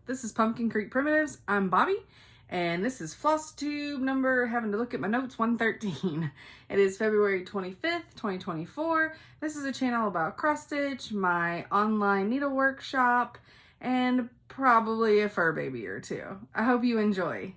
This is Pumpkin Creek Primitives. I'm Bobby, and this is Flosstube number, having to look at my notes, 113. It is February 25th, 2024. This is a channel about cross stitch, my online needle workshop, and probably a fur baby or two. I hope you enjoy.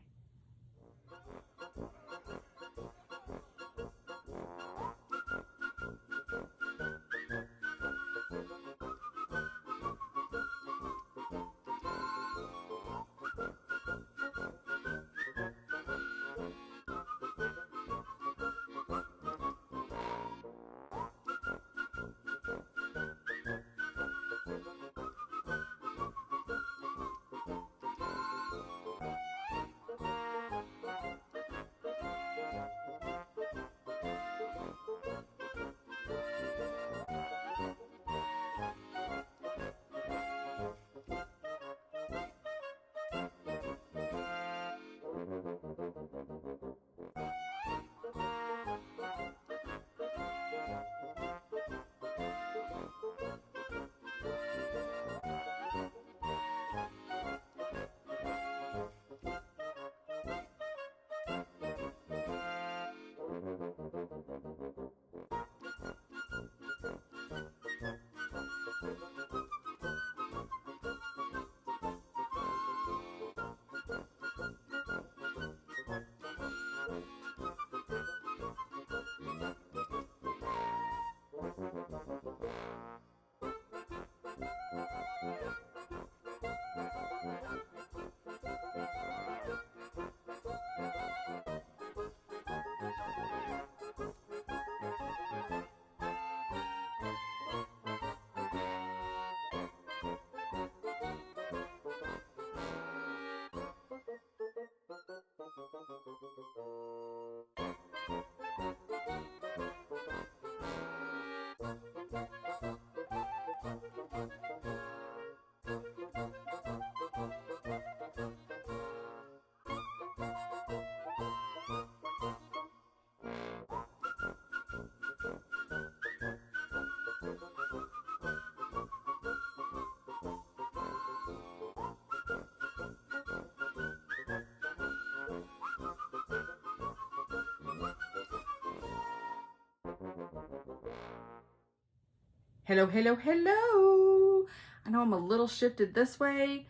Hello, hello, hello. I know I'm a little shifted this way,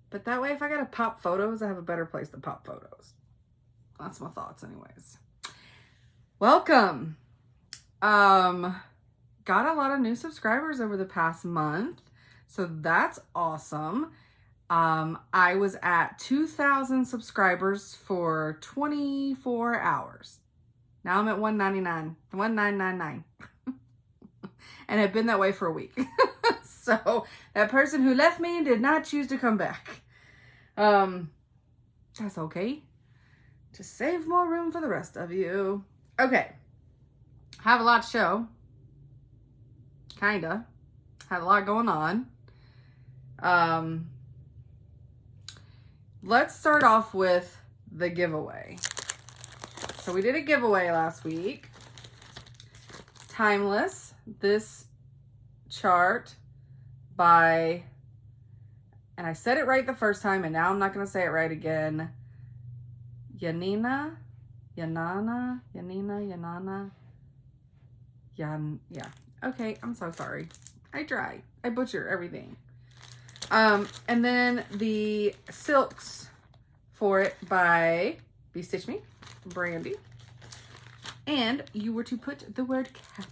but that way if I gotta pop photos, I have a better place to pop photos. That's my thoughts anyways. Welcome. Got a lot of new subscribers over the past month, so that's awesome. I was at 2,000 subscribers for 24 hours. Now I'm at 199, 1999. And have been that way for a week. So that person who left me did not choose to come back. That's okay. Just save more room for the rest of you. Okay. Have a lot to show. Kinda. Had a lot going on. Let's start off with the giveaway. So we did a giveaway last week. Timeless. This chart by, and I said it right the first time, and now I'm not going to say it right again. Yeah. Okay, I'm so sorry. I try. I butcher everything. And then the silks for it by Be Stitch Me, Brandy. And you were to put the word cat,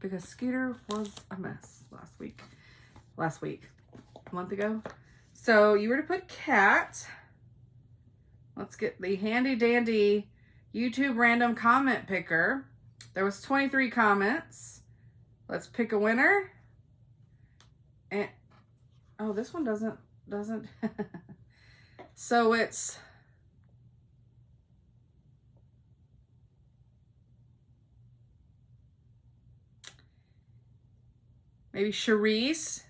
because Scooter was a mess last week, a month ago. So you were to put cat. Let's get the handy dandy YouTube random comment picker. There was 23 comments. Let's pick a winner. And oh, this one doesn't. So it's maybe Charisse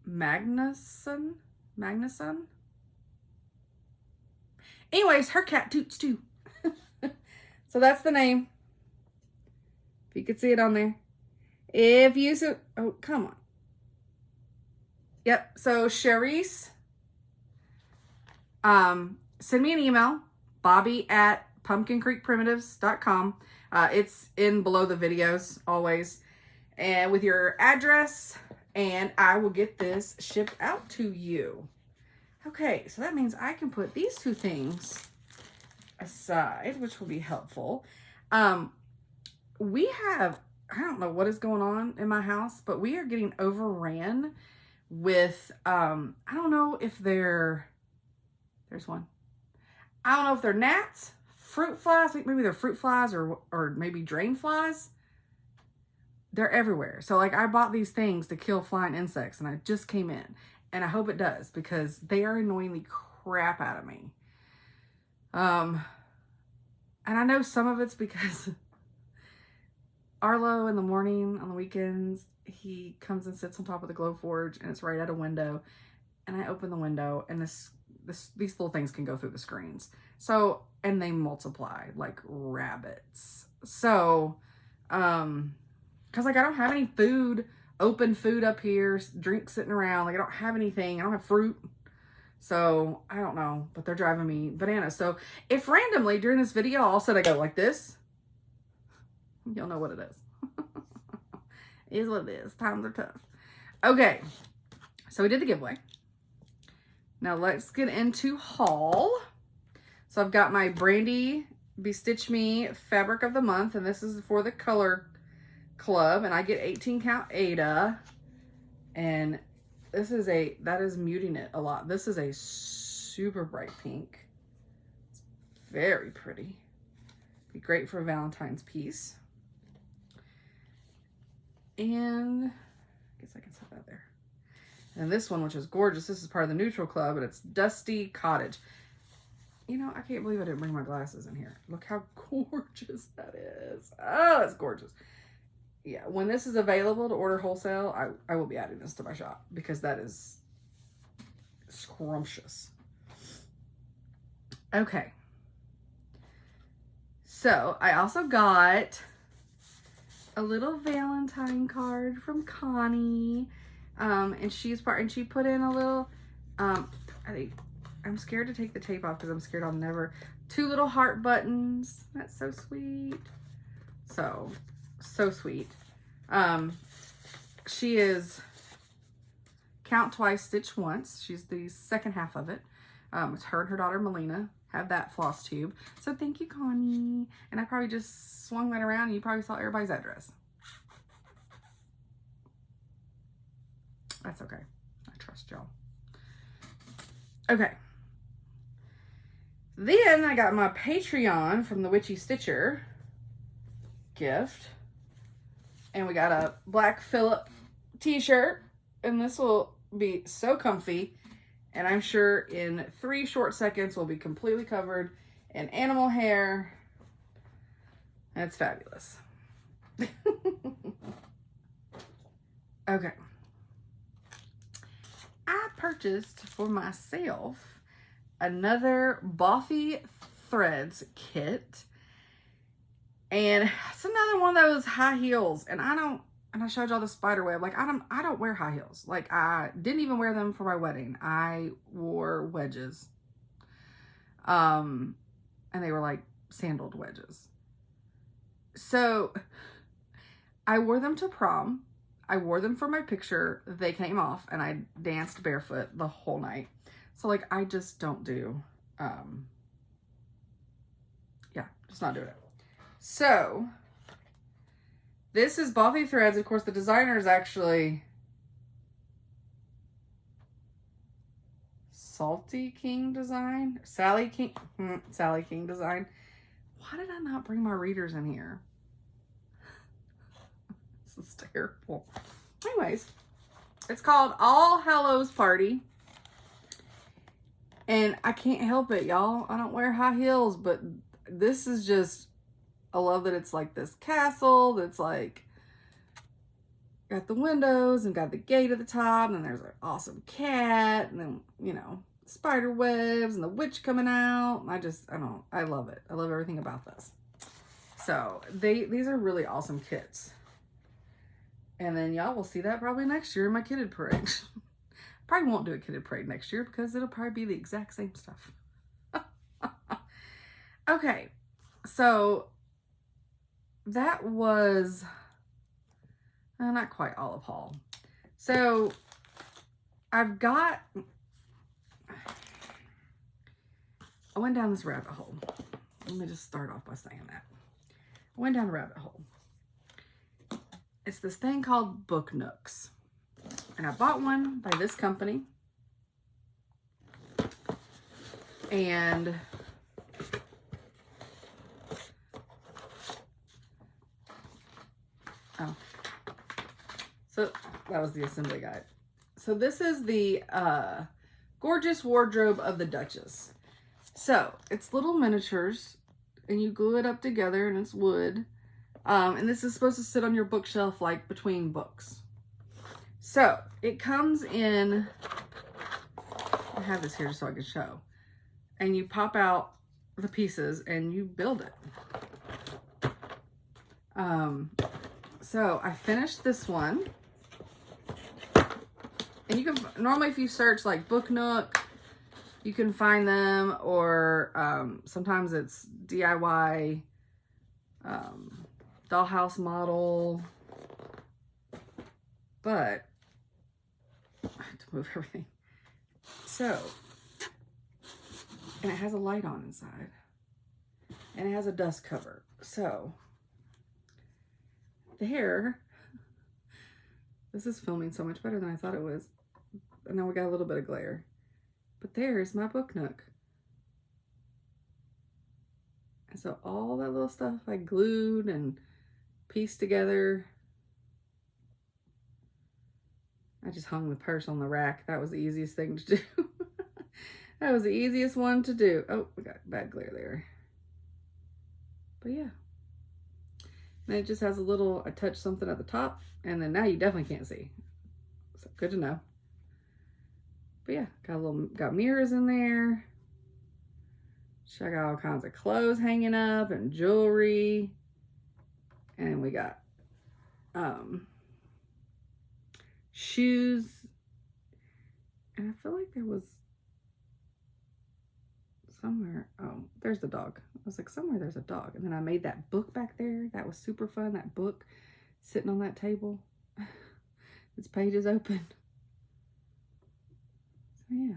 Magnuson. Anyways, her cat toots too. So that's the name. If you could see it on there. If you so, oh, come on. Yep. So Charisse, send me an email, bobby@pumpkincreekprimitives.com. It's in below the videos always, and with your address, and I will get this shipped out to you. Okay, so that means I can put these two things aside, which will be helpful. We have, I don't know what is going on in my house, but we are getting overran with, I don't know if there's one. I don't know if they're gnats, fruit flies. I think maybe they're fruit flies or maybe drain flies. They're everywhere. So like I bought these things to kill flying insects and I just came in and I hope it does because they are annoying the crap out of me. And I know some of it's because Arlo in the morning on the weekends, he comes and sits on top of the glow forge and it's right at a window. And I open the window and these little things can go through the screens. So, and they multiply like rabbits. So, cause like I don't have any food, open food up here, drinks sitting around. Like I don't have anything. I don't have fruit. So I don't know, but they're driving me bananas. So if randomly during this video, all of a sudden I go like this, you'll know what it is. It is what it is. Times are tough. Okay. So we did the giveaway. Now let's get into haul. So I've got my Brandy Bestitch Me Fabric of the Month, and this is for the Color Club, and I get 18 count Ada, and this is that is muting it a lot. This is a super bright pink. It's very pretty. Be great for Valentine's piece. And I guess I can set that there. And this one, which is gorgeous, this is part of the Neutral Club, and it's Dusty Cottage. You know, I can't believe I didn't bring my glasses in here. Look how gorgeous that is. Oh, that's gorgeous. Yeah, when this is available to order wholesale, I will be adding this to my shop because that is scrumptious. Okay. So, I also got a little Valentine card from Connie. And she put in a little, I'm scared to take the tape off because I'm scared I'll never, 2 little heart buttons. That's so sweet. So sweet. She is count twice, stitch once. She's the second half of it. It's her and her daughter Melina have that Flosstube. So thank you, Connie. And I probably just swung that around and you probably saw everybody's address. That's okay. I trust y'all. Okay. Then I got my Patreon from the Witchy Stitcher gift. And we got a Black Phillip t-shirt. And this will be so comfy. And I'm sure in 3 short seconds we'll be completely covered in animal hair. And it's fabulous. Okay. I purchased for myself another Boffy Threads kit. And it's another one of those high heels. And I showed y'all the spider web. Like, I don't wear high heels. Like, I didn't even wear them for my wedding. I wore wedges. And they were like sandaled wedges. So I wore them to prom. I wore them for my picture. They came off and I danced barefoot the whole night. So like, I just don't do, yeah, just not doing it. So this is Boffy Threads. Of course, the designer is actually Salty King Design, Sally King Design. Why did I not bring my readers in here? This is terrible. Anyways, it's called All Hallows Party. And I can't help it, y'all. I don't wear high heels, but this is just, I love that it's like this castle that's like got the windows and got the gate at the top, and then there's an awesome cat, and then, you know, spider webs and the witch coming out. I love it. I love everything about this. So these are really awesome kits. And then y'all will see that probably next year in my kitted parade. Probably won't do a kitted parade next year because it'll probably be the exact same stuff. Okay, so that was not quite all of haul. So I went down this rabbit hole. Let me just start off by saying that. I went down a rabbit hole. It's this thing called Book Nooks. And I bought one by this company. And so that was the assembly guide. So this is the gorgeous wardrobe of the Duchess. So it's little miniatures and you glue it up together and it's wood. And this is supposed to sit on your bookshelf like between books. So it comes in, I have this here just so I can show. And you pop out the pieces and you build it. So I finished this one. And you can, normally if you search like Book Nook, you can find them, or sometimes it's DIY dollhouse model. But I have to move everything. So, and it has a light on inside. And it has a dust cover. So, there, this is filming so much better than I thought it was. And now we got a little bit of glare. But there's my Book Nook. And so all that little stuff I glued and pieced together. I just hung the purse on the rack. That was the easiest thing to do. That was the easiest one to do. Oh, we got bad glare there. But yeah. And it just has a little, I touched something at the top, and then now you definitely can't see. So good to know. But yeah, got mirrors in there. I got all kinds of clothes hanging up and jewelry. And we got shoes. And I feel like there was somewhere, oh, there's the dog. I was like, somewhere there's a dog. And then I made that book back there. That was super fun. That book sitting on that table. Its page is open. So yeah.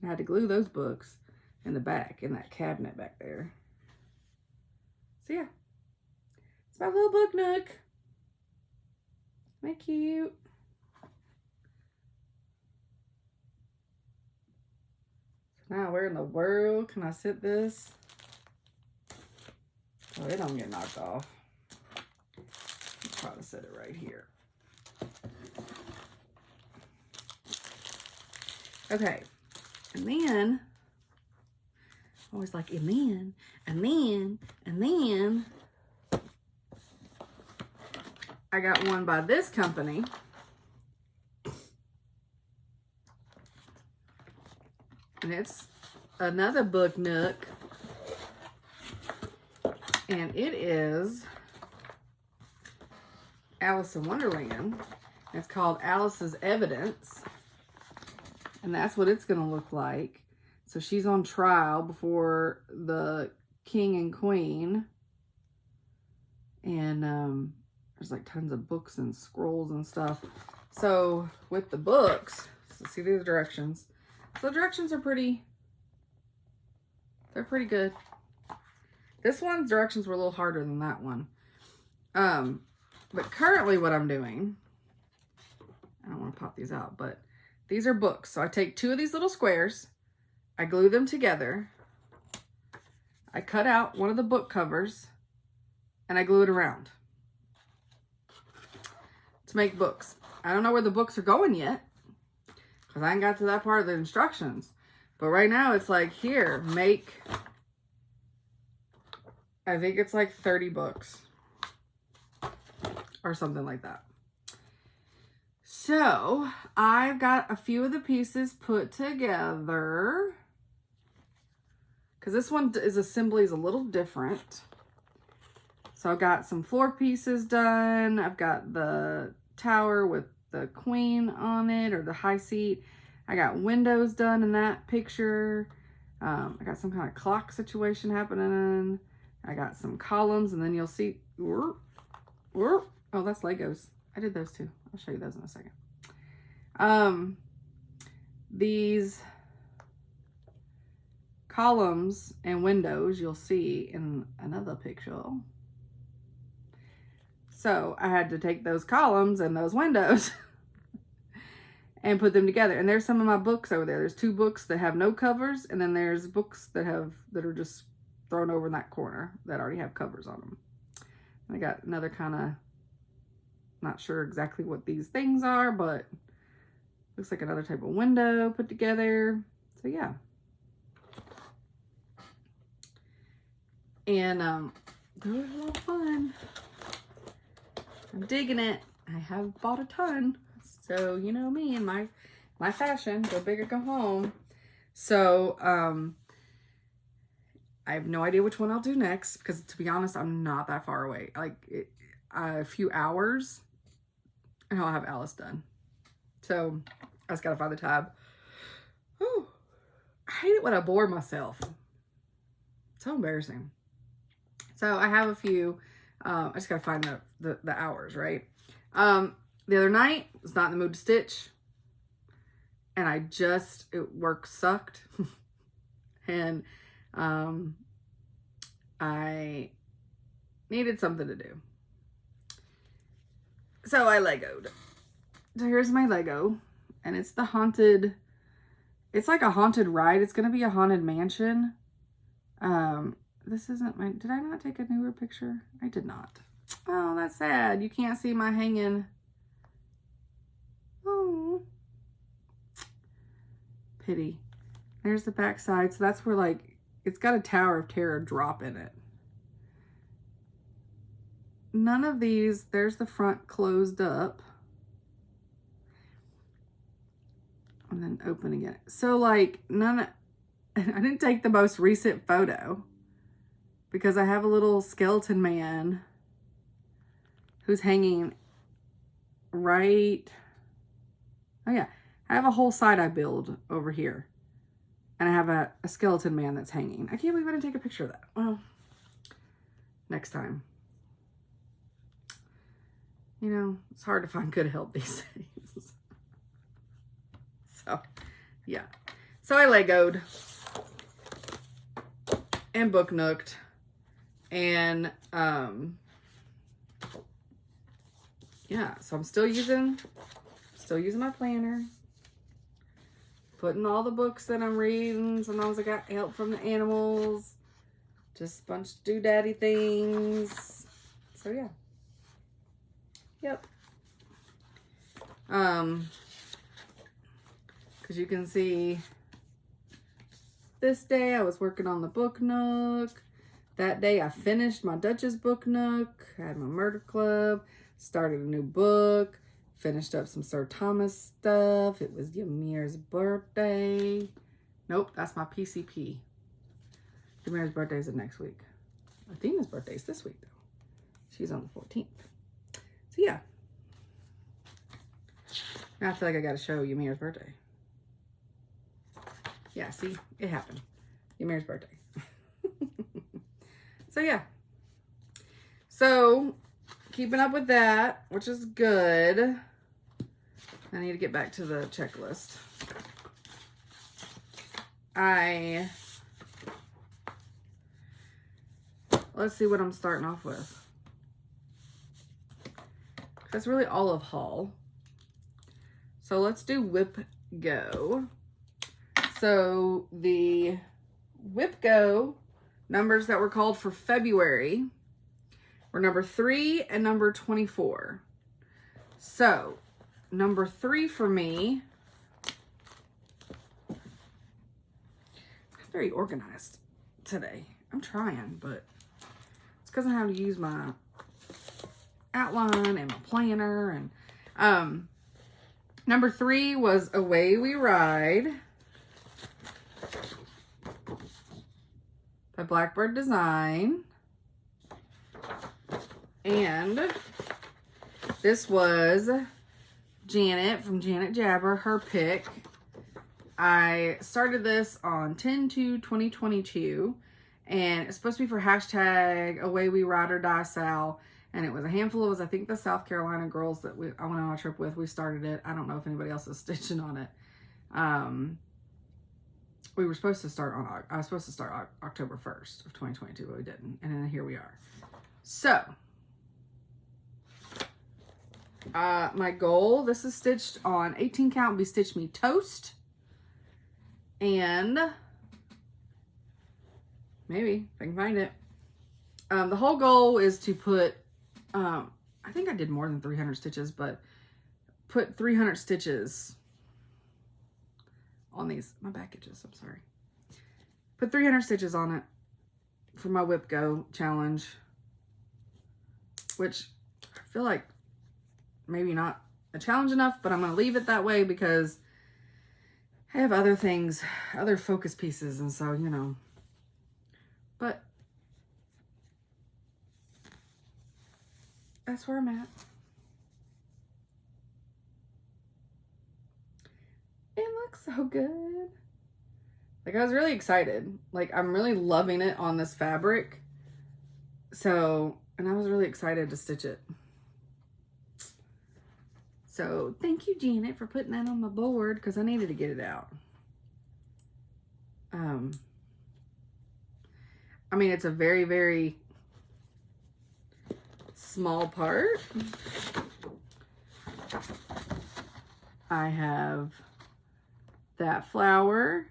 I had to glue those books in the back, in that cabinet back there. So yeah. It's my little Book Nook. Isn't that cute? So now where in the world can I sit this? Oh, it don't get knocked off. I'll try to set it right here. Okay. And then, always like, and then, I got one by this company. And it's another Book Nook. And it is Alice in Wonderland. It's called Alice's Evidence. And that's what it's going to look like. So she's on trial before the king and queen. And there's like tons of books and scrolls and stuff. So with the books, so see these directions. So the directions are they're pretty good. This one's directions were a little harder than that one. But currently what I'm doing, I don't want to pop these out, but these are books. So I take two of these little squares, I glue them together, I cut out one of the book covers, and I glue it around to make books. I don't know where the books are going yet, because I ain't got to that part of the instructions. But right now it's like, here, make, I think it's like 30 books or something like that. So I've got a few of the pieces put together, because this one is assembly is a little different. So I've got some floor pieces done. I've got the tower with the queen on it, or the high seat. I got windows done in that picture. I got some kind of clock situation happening. I got some columns, and then you'll see, oh, that's Legos. I did those too. I'll show you those in a second. These columns and windows you'll see in another picture. So I had to take those columns and those windows and put them together. And there's some of my books over there. There's 2 books that have no covers, and then there's books that are just thrown over in that corner that already have covers on them. I got another kind of, not sure exactly what these things are, but looks like another type of window put together. So yeah. And those are a lot of fun. I'm digging it. I have bought a ton. So you know me and my fashion, go big or go home. So I have no idea which one I'll do next, because to be honest, I'm not that far away. Like a few hours and I'll have Alice done. So I just gotta find the tab. Oh, I hate it when I bore myself. So embarrassing. So I have a few, I just gotta find the hours, right? The other night, I was not in the mood to stitch. And work sucked. And I needed something to do. So I Legoed. So here's my Lego. And it's it's like a haunted ride. It's going to be a haunted mansion. This isn't my, did I not take a newer picture? I did not. Oh, that's sad. You can't see my hanging. Oh. Pity. There's the back side. So that's where, like, it's got a Tower of Terror drop in it. None of these, there's the front closed up. And then open again. So like I didn't take the most recent photo because I have a little skeleton man who's hanging right. Oh yeah. I have a whole side I build over here. And I have a skeleton man that's hanging. I can't believe I didn't take a picture of that. Well, next time. You know, it's hard to find good help these days. So, yeah. So I Legoed and book nooked and yeah, so I'm still using my planner, putting all the books that I'm reading. Sometimes I got help from the animals, just a bunch of doodaddy things. So yeah. Yep. Because you can see this day I was working on the book nook. That day I finished my Duchess book nook. I had my murder club. Started a new book. Finished up some Sir Thomas stuff. It was Ymir's birthday. Nope, that's my PCP. Ymir's birthday is next week. Athena's birthday is this week though. She's on the 14th. So yeah. Now I feel like I gotta show Ymir's birthday. Yeah, see, it happened. Ymir's birthday. So yeah. So keeping up with that, which is good. I need to get back to the checklist. Let's see what I'm starting off with. That's really olive haul. So let's do WIPGO. So the WIPGO numbers that were called for February were number 3 and number 24. So number 3 for me, I'm very organized today. I'm trying, but it's because I have to use my outline and my planner. And number 3 was Away We Ride by Blackbird Design. And this was Janet from Janet Jabber, her pick. I started this on 10/2/2022, and it's supposed to be for hashtag Away We Ride or Die Sal. And it was a handful of us, I think the South Carolina girls that I went on a trip with. We started it. I don't know if anybody else is stitching on it. We were supposed to start on, I was supposed to start October 1st of 2022, but we didn't. And then here we are. So, my goal, this is stitched on 18 count, be Stitch Me Toast. And maybe if I can find it. The whole goal is to put, I think I did more than 300 stitches, but put 300 stitches on these, my back itches, I'm sorry. Put 300 stitches on it for my WIPGO challenge, which I feel like maybe not a challenge enough, but I'm going to leave it that way because I have other things, other focus pieces, and so, you know, but that's where I'm at. It looks so good. Like, I was really excited. Like, I'm really loving it on this fabric. So, and I was really excited to stitch it. So, thank you, Janet, for putting that on my board because I needed to get it out. I mean, it's a very, very small part. I have that flower,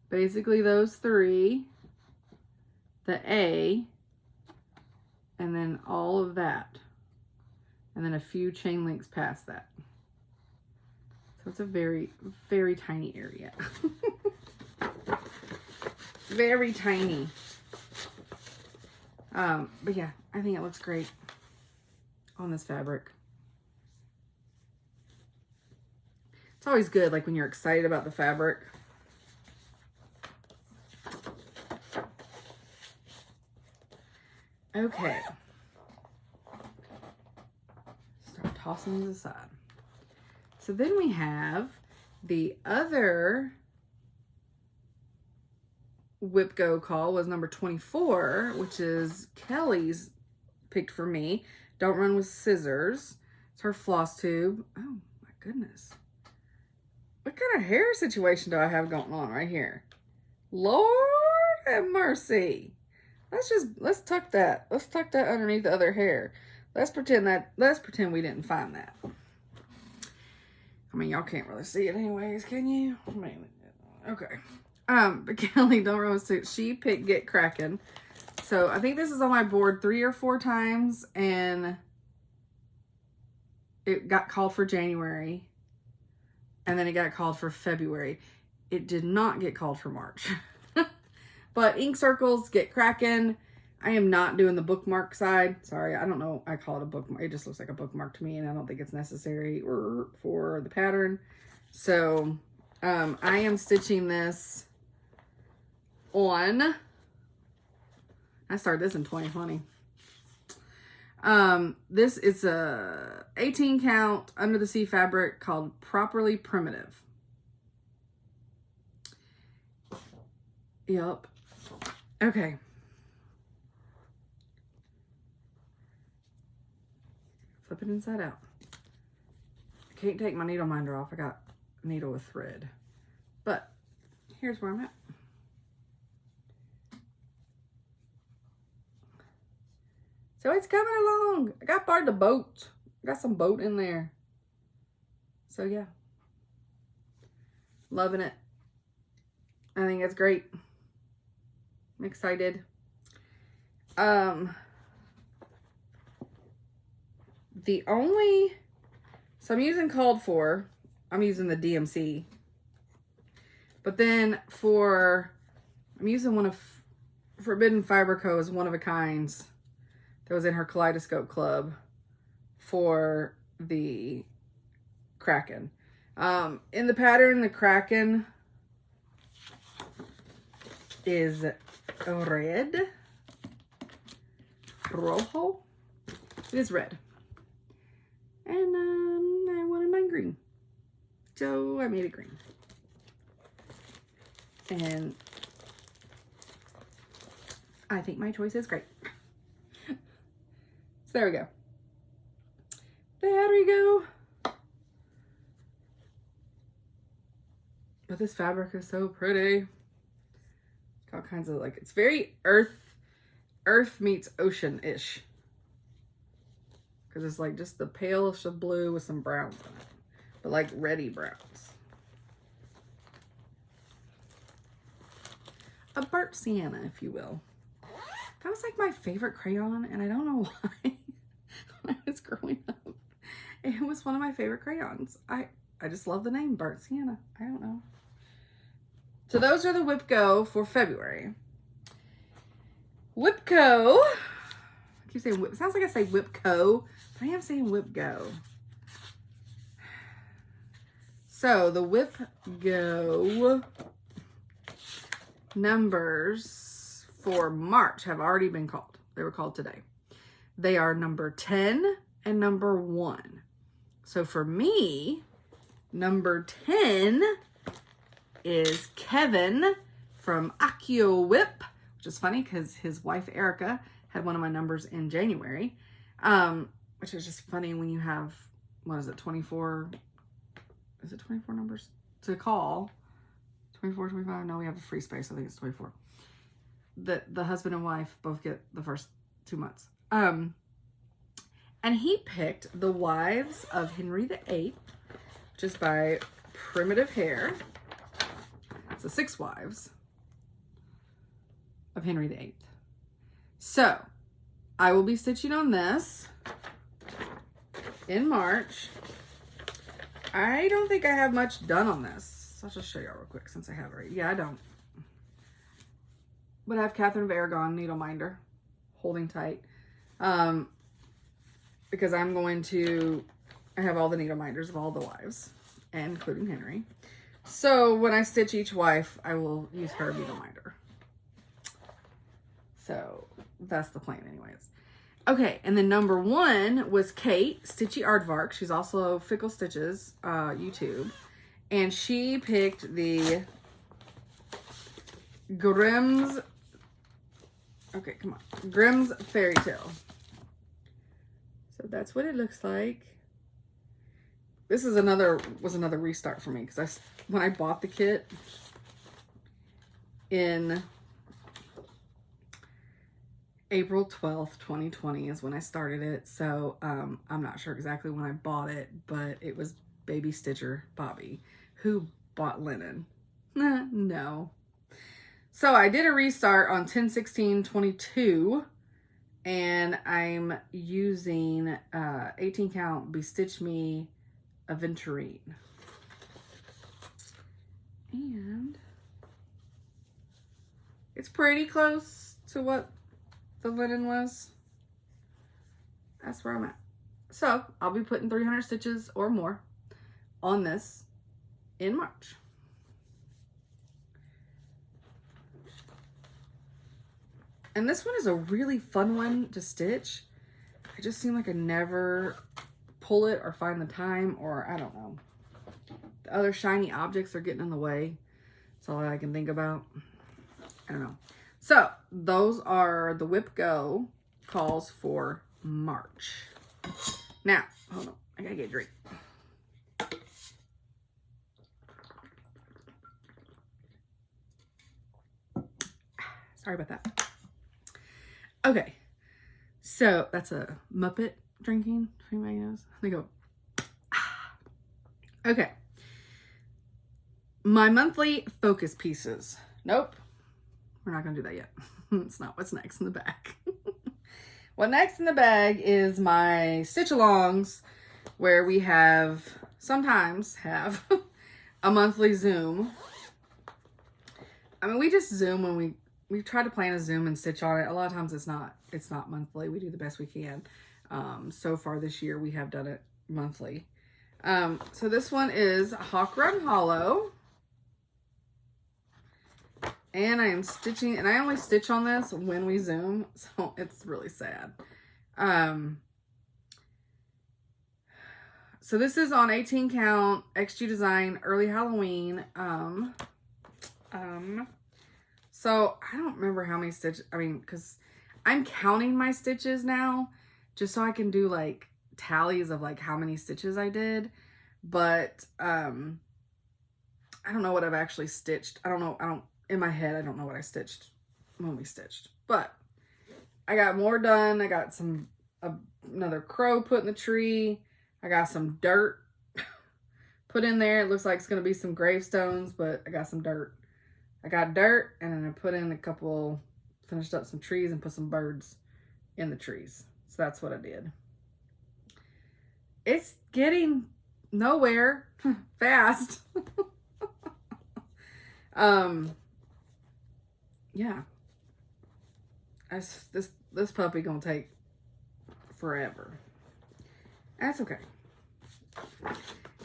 basically those three, the A, and then all of that, and then a few chain links past that. So it's a very, very tiny area. Very tiny. But yeah, I think it looks great on this fabric. It's always good, like when you're excited about the fabric. Okay. Start tossing these aside. So then we have the other WIPGO call was number 24, which is Kelly's picked for me. Don't Run with Scissors. It's her Flosstube. Oh my goodness. What kind of hair situation do I have going on right here? Lord have mercy. Let's tuck that. Let's tuck that underneath the other hair. Let's pretend we didn't find that. I mean, y'all can't really see it anyways, can you? I mean, okay. But Kelly, Don't Run with Scissors, she picked Get Crackin'. So I think this is on my board 3 or 4 times, and it got called for January, and then it got called for February. It did not get called for March. But Ink Circles, Get Crackin'. I am not doing the bookmark side. Sorry, I don't know. I call it a bookmark. It just looks like a bookmark to me, and I don't think it's necessary for the pattern. So I am stitching this on, I started this in 2020. This is a 18 count under the sea fabric called Properly Primitive. Yep. Okay. Flip it inside out. I can't take my needle minder off. I got a needle with thread. But here's where I'm at. So it's coming along. I got part of the boat. I got some boat in there. So yeah. Loving it. I think it's great. I'm excited. So I'm using Called For. I'm using the DMC. But then I'm using one of Forbidden Fiber Co.'s One of a Kinds that was in her Kaleidoscope Club for the Kraken. In the pattern, the Kraken is red. Rojo. It is red. And mine green. So I made it green. And I think my choice is great. So there we go. There we go. But this fabric is so pretty. It's got all kinds of, like, it's very earth meets ocean-ish. Because it's like just the palest of blue with some browns in it. But like reddy browns. A burnt sienna, if you will. That was like my favorite crayon, and I don't know why. When I was growing up, it was one of my favorite crayons. I just love the name burnt sienna. I don't know. So those are the WIPGO for February. WIPGO. I keep saying whip. It sounds like I say WIPGO, but I am saying WIPGO. So the WIPGO numbers for March have already been called. They were called today. They are number 10 and number 1. So for me, number 10 is Kevin from Accio Whip, which is funny because his wife Erica had one of my numbers in January, which is just funny when you have, what is it, 24, is it 24 numbers to call? 24, 25, no, we have a free space, I think it's 24. The husband and wife both get the first 2 months. And he picked The Wives of Henry VIII, which is by Primitive Hair. So 6 wives of Henry VIII. So I will be stitching on this in March. I don't think I have much done on this. So I'll just show y'all real quick since I have it right. Yeah, I don't. But I have Catherine of Aragon needle minder holding tight. Because I'm going to, I have all the needle minders of all the wives, and including Henry. So when I stitch each wife, I will use her needle minder. So that's the plan anyways. Okay, and then number 1 was Kate, Stitchy Aardvark. She's also Fickle Stitches, YouTube. And she picked the Grimm's, okay, come on, Grimm's Fairy Tale. So that's what it looks like. This is was another restart for me because when I bought the kit in April 12th, 2020 is when I started it. So I'm not sure exactly when I bought it, but it was Baby Stitcher Bobby who bought linen. No. So I did a restart on 10/16/22. And I'm using 18 count Bestitch Me Aventurine. And it's pretty close to what the linen was. That's where I'm at. So I'll be putting 300 stitches or more on this in March. And this one is a really fun one to stitch. I just seem like I never pull it or find the time, or I don't know. The other shiny objects are getting in the way. That's all I can think about. I don't know. So those are the WIPGO calls for March. Now, hold on. I gotta get a drink. Sorry about that. Okay, so that's a Muppet drinking, if anybody knows. They go, ah. Okay. My monthly focus pieces. Nope, we're not gonna do that yet. It's not what's next in the bag. What next in the bag is my stitch-alongs, where we sometimes have a monthly Zoom. I mean, we just Zoom when we try to plan a Zoom and stitch on it. A lot of times it's not monthly. We do the best we can. So far this year we have done it monthly. So this one is Hawk Run Hollow. And I am stitching, and I only stitch on this when we Zoom, so it's really sad. So this is on 18 count, XG Design, early Halloween. So I don't remember how many stitches, I mean, because I'm counting my stitches now, just so I can do like tallies of like how many stitches I did. But, I don't know what I've actually stitched. In my head, I don't know what I stitched when we stitched. But I got more done. I got another crow put in the tree. I got some dirt put in there. It looks like it's going to be some gravestones, but I got some dirt. I got dirt, and then I put in finished up some trees and put some birds in the trees. So that's what I did. It's getting nowhere fast. Yeah. This puppy gonna take forever. That's okay.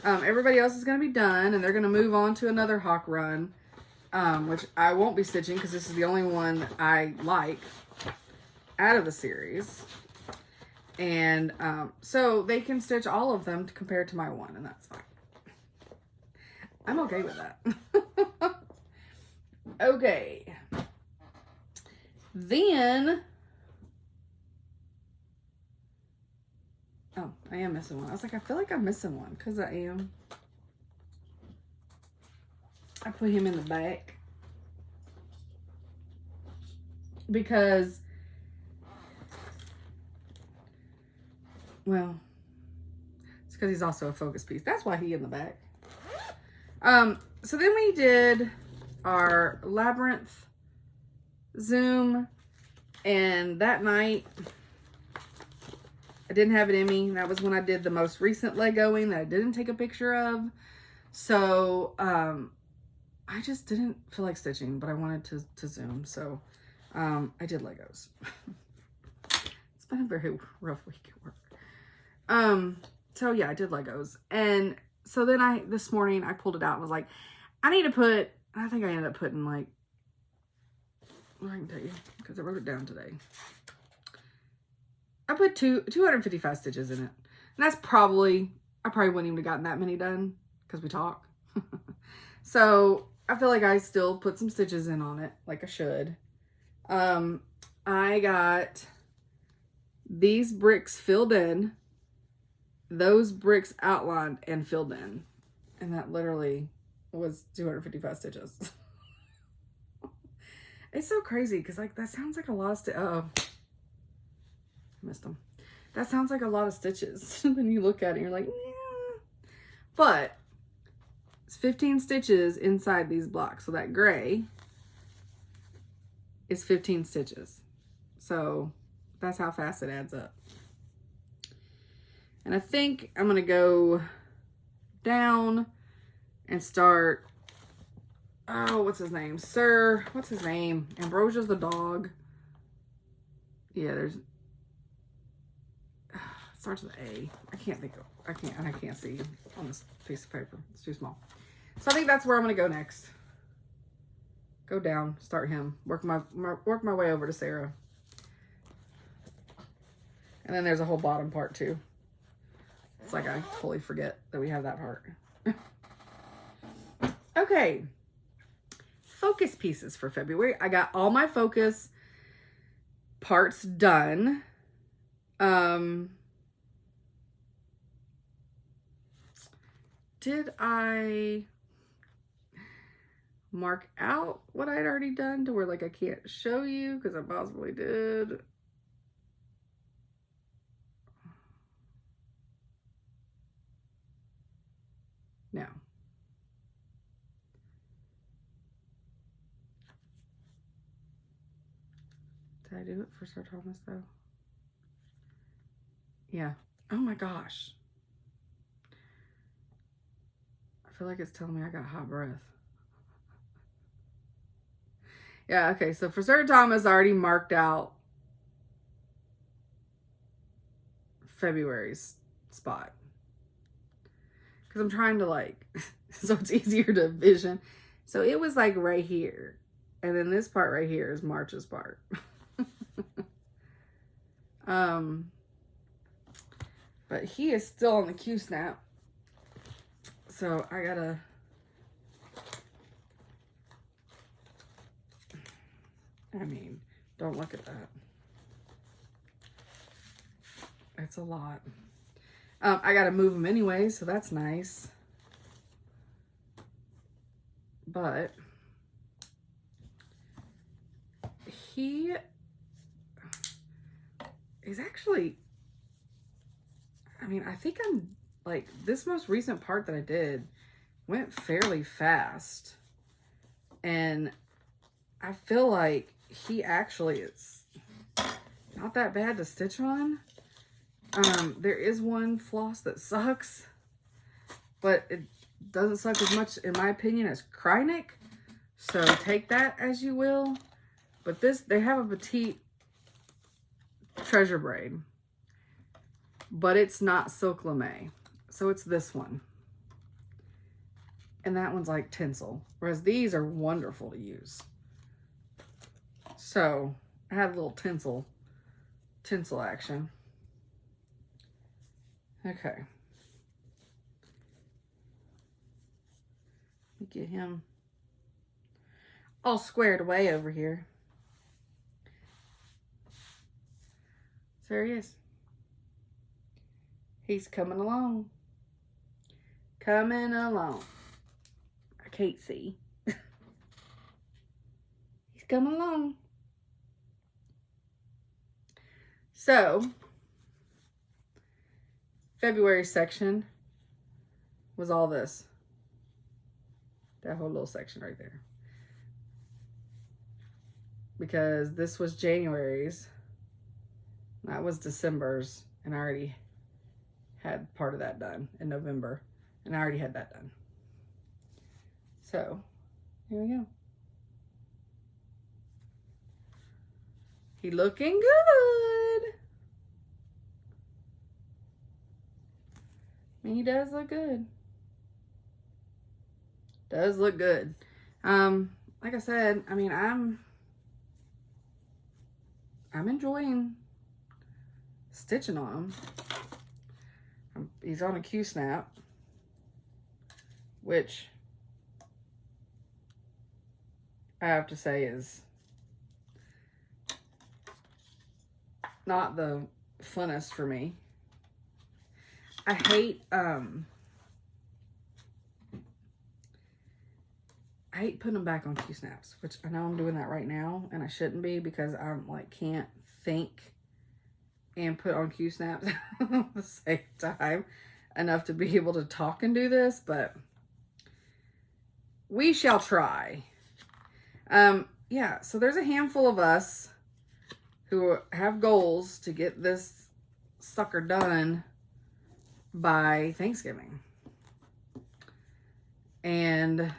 Everybody else is gonna be done, and they're gonna move on to another hawk run, which I won't be stitching because this is the only one I like out of the series. And so they can stitch all of them compared to my one, and that's fine. I'm okay with that. Okay. Then, oh, I am missing one. I was like, I feel like I'm missing one because I am. I put him in the back because, well, it's because he's also a focus piece. That's why he's in the back. So then we did our labyrinth zoom, and that night I didn't have it in me. That was when I did the most recent Legoing that I didn't take a picture of. So I just didn't feel like stitching, but I wanted to zoom, so I did Legos. It's been a very rough week at work. So yeah, I did Legos. And so then this morning I pulled it out and was like, I need to put, I think I ended up putting like, I can tell you because I wrote it down today. I put 255 stitches in it. And that's probably, I probably wouldn't even have gotten that many done because we talk. So I feel like I still put some stitches in on it like I should. I got these bricks filled in, those bricks outlined and filled in. And that literally was 255 stitches. It's so crazy because like that sounds like a lot of I missed them. That sounds like a lot of stitches. Then you look at it and you're like, yeah. But it's 15 stitches inside these blocks. So that gray is 15 stitches. So that's how fast it adds up. And I think I'm going to go down and start, oh, what's his name? What's his name? Ambrosia's the dog. Yeah, it starts with A. I can't see on this piece of paper. It's too small. So I think that's where I'm going to go next. Go down, start him, work my way over to Sarah. And then there's a whole bottom part too. It's like I fully forget that we have that part. Okay. Focus pieces for February. I got all my focus parts done. Did I mark out what I'd already done to where like I can't show you? Because I possibly did. No. Did I do it for Sir Thomas though? Yeah. Oh my gosh. I feel like it's telling me I got hot breath. Yeah, okay. So for Sir Thomas, I already marked out February's spot. Because I'm trying to like, so it's easier to vision. So it was like right here. And then this part right here is March's part. But he is still on the Q snap. So I gotta, I mean, don't look at that. It's a lot. I gotta move them anyway, so that's nice. But he is actually, I mean, I think I'm like, this most recent part that I did went fairly fast. And I feel like he actually is not that bad to stitch on. There is one floss that sucks, but it doesn't suck as much, in my opinion, as Krynic. So take that as you will. But this, they have a petite treasure braid, but it's not silk lame. So it's this one. And that one's like tinsel. Whereas these are wonderful to use. So I had a little tinsel action. Okay. Get him all squared away over here. So there he is. He's coming along. Coming along. I can't see. He's coming along. So, February section was all this. That whole little section right there. Because this was January's. That was December's. And I already had part of that done in November. And I already had that done. So, here we go. He looking good. I mean, he does look good. Does look good. Like I said, I mean, I'm enjoying stitching on him. He's on a Q-snap, which I have to say is not the funnest for me. I hate putting them back on Q-snaps, which I know I'm doing that right now, and I shouldn't be because I'm like can't think and put on Q-snaps at the same time enough to be able to talk and do this, but we shall try. Yeah, so there's a handful of us who have goals to get this sucker done by Thanksgiving. And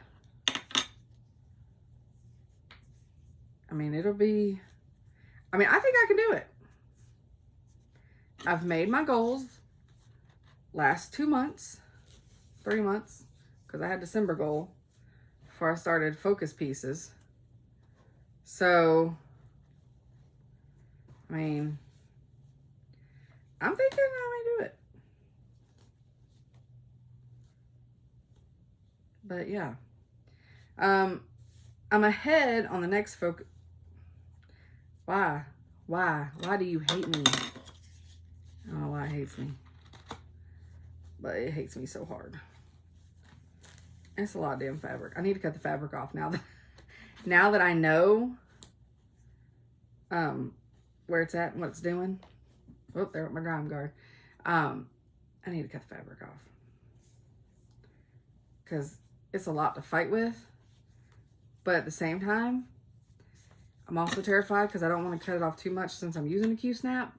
I mean, it'll be, I mean, I think I can do it. I've made my goals last 2 months, 3 months, because I had December goal before I started focus pieces. So, I mean, I'm thinking I may do it. But yeah. I'm ahead on the next focus. Why? Why do you hate me? I don't know why it hates me. But it hates me so hard. It's a lot of damn fabric. I need to cut the fabric off now that I know where it's at and what it's doing. Oh, there went my grime guard. I need to cut the fabric off. Because it's a lot to fight with. But at the same time, I'm also terrified because I don't want to cut it off too much since I'm using a Q-snap.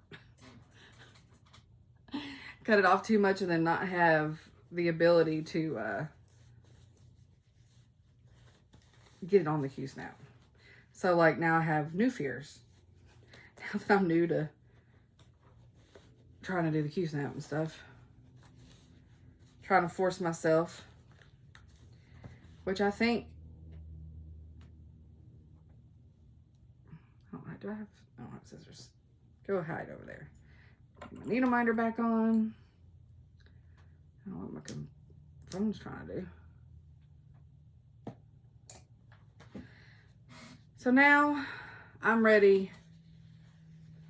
Cut it off too much and then not have the ability to get it on the Q-snap. So like now I have new fears. Now that I'm new to trying to do the Q-snap and stuff. Trying to force myself. Which I think, do I have scissors? Go hide over there. Put my needle minder back on. I don't want my phone's trying to do. So now I'm ready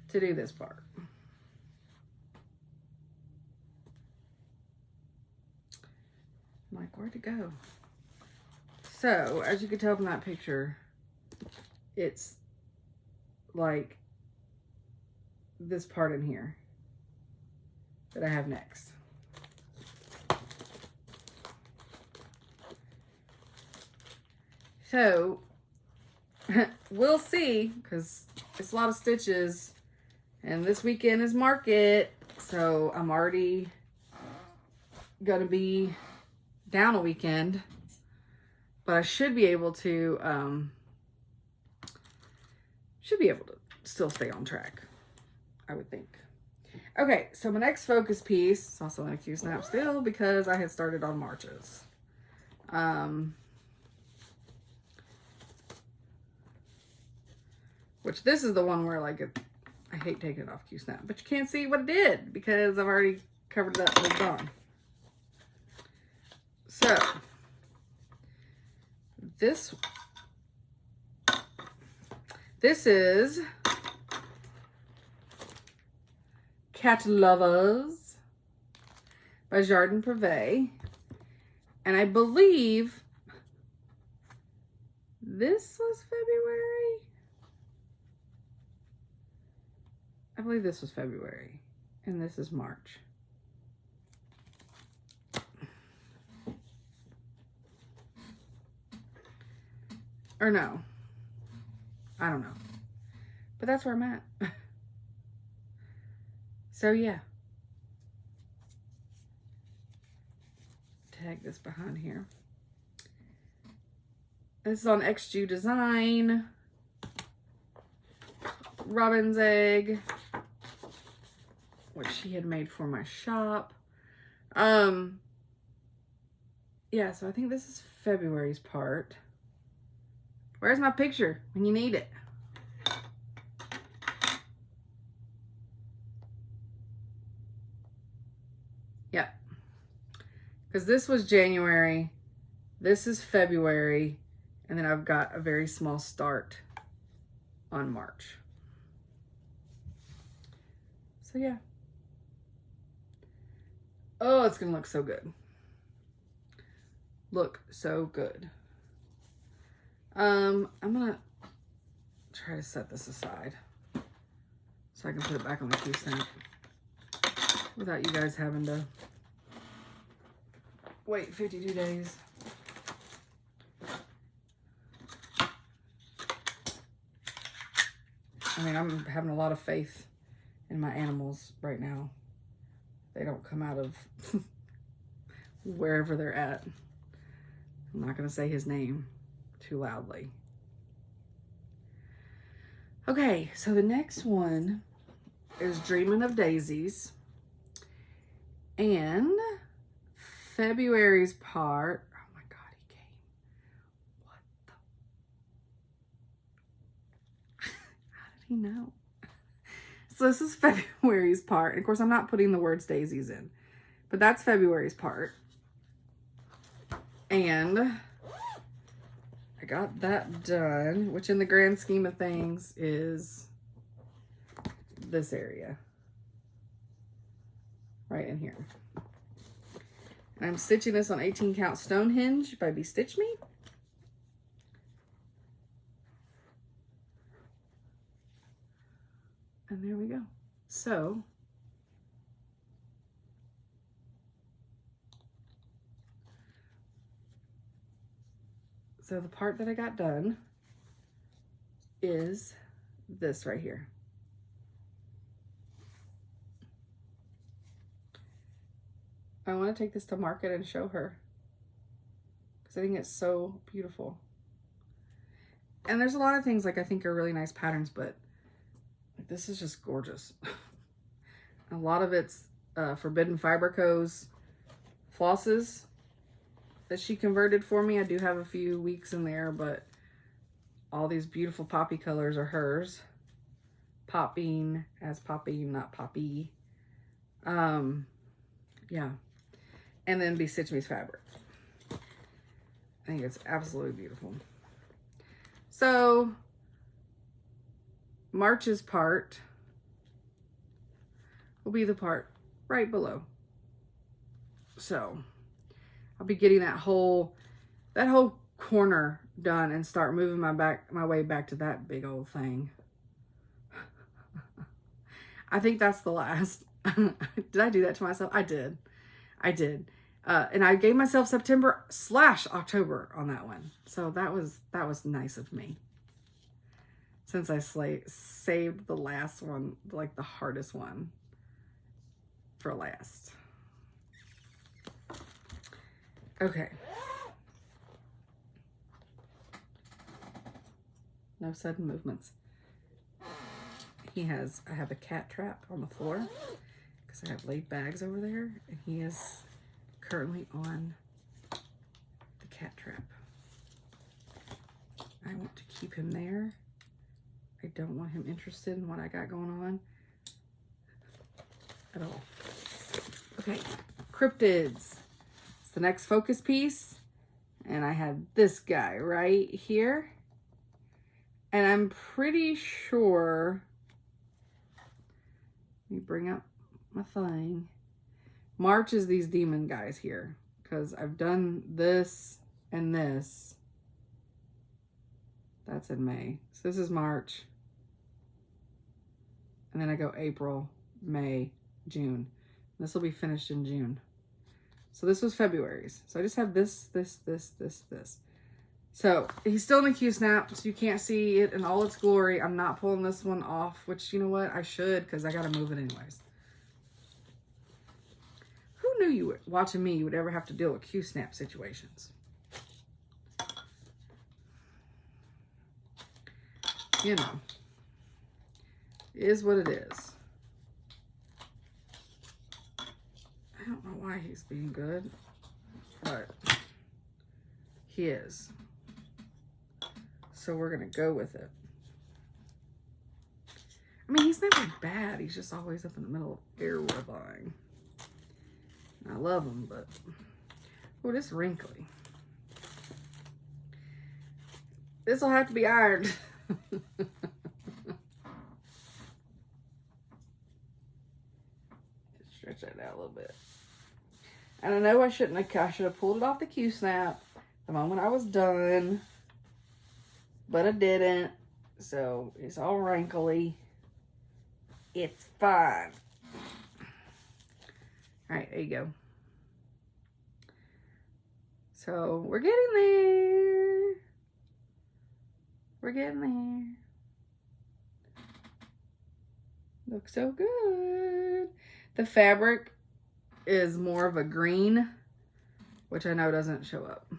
to do this part. I'm like, where'd it go? So, as you can tell from that picture, it's like this part in here that I have next. So, we'll see, because it's a lot of stitches, and this weekend is market, so I'm already gonna be down a weekend, but I should be able to still stay on track, I would think. Okay, so my next focus piece is also in a Q snap still, because I had started on Marches. Which this is the one where like I hate taking it off Q snap, but you can't see what it did because I've already covered it up and it's gone. So this is Cat Lovers by Jardin Privé, and I believe this was February. I believe this was February, and this is March. Or no, I don't know, but that's where I'm at. So yeah, tag this behind here. This is on XJU Design. Robin's egg, which she had made for my shop. Yeah, so I think this is February's part. Where's my picture when you need it? Yep. Because this was January, this is February, and then I've got a very small start on March. So yeah. Oh, it's gonna look so good. Look so good. I'm gonna try to set this aside so I can put it back on the Q-snap without you guys having to wait 52 days. I mean, I'm having a lot of faith in my animals right now. They don't come out of wherever they're at. I'm not going to say his name too loudly. Okay, so the next one is Dreaming of Daisies. And February's part, oh my God, he came. What the? How did he know? So this is February's part. And of course, I'm not putting the words daisies in, but that's February's part. And I got that done, which in the grand scheme of things is this area right in here. And I'm stitching this on 18 count Stonehenge by Stitch Me. And there we go. So the part that I got done is this right here. I want to take this to market and show her because I think it's so beautiful. And there's a lot of things like I think are really nice patterns, but like, this is just gorgeous. A lot of it's Forbidden Fiber Co's flosses that she converted for me. I do have a few weeks in there, but all these beautiful poppy colors are hers. Popping as poppy, not poppy. Yeah. And then Stitch Me's fabric. I think it's absolutely beautiful. So March's part will be the part right below. So I'll be getting that whole corner done and start moving my way back to that big old thing. I think that's the last. Did I do that to myself? I did. And I gave myself September/October on that one. So that was nice of me. Since I saved the last one, like the hardest one, for last. Okay. No sudden movements. I have a cat trap on the floor because I have laid bags over there, and he is currently on the cat trap. I want to keep him there. I don't want him interested in what I got going on at all. Okay, cryptids. It's the next focus piece, and I have this guy right here, and I'm pretty sure. Let me bring up my thing. March is these demon guys here, because I've done this and this. That's in May. So this is March. And then I go April, May, June. This will be finished in June. So this was February's. So I just have this. So he's still in the Q-snap, so you can't see it in all its glory. I'm not pulling this one off, which, you know what? I should, because I got to move it anyways. Who knew you would, watching me, you would ever have to deal with Q-snap situations? You know, it is what it is. I don't know why he's being good, but he is. So we're going to go with it. I mean, he's never bad. He's just always up in the middle of everything. I love him, but... Oh, this wrinkly. This will have to be ironed. Stretch that out a little bit. And I know I should have pulled it off the Q-snap the moment I was done. But I didn't. So it's all wrinkly. It's fine. Alright, there you go. So we're getting there. We're getting there. Looks so good. The fabric is more of a green, which I know doesn't show up. And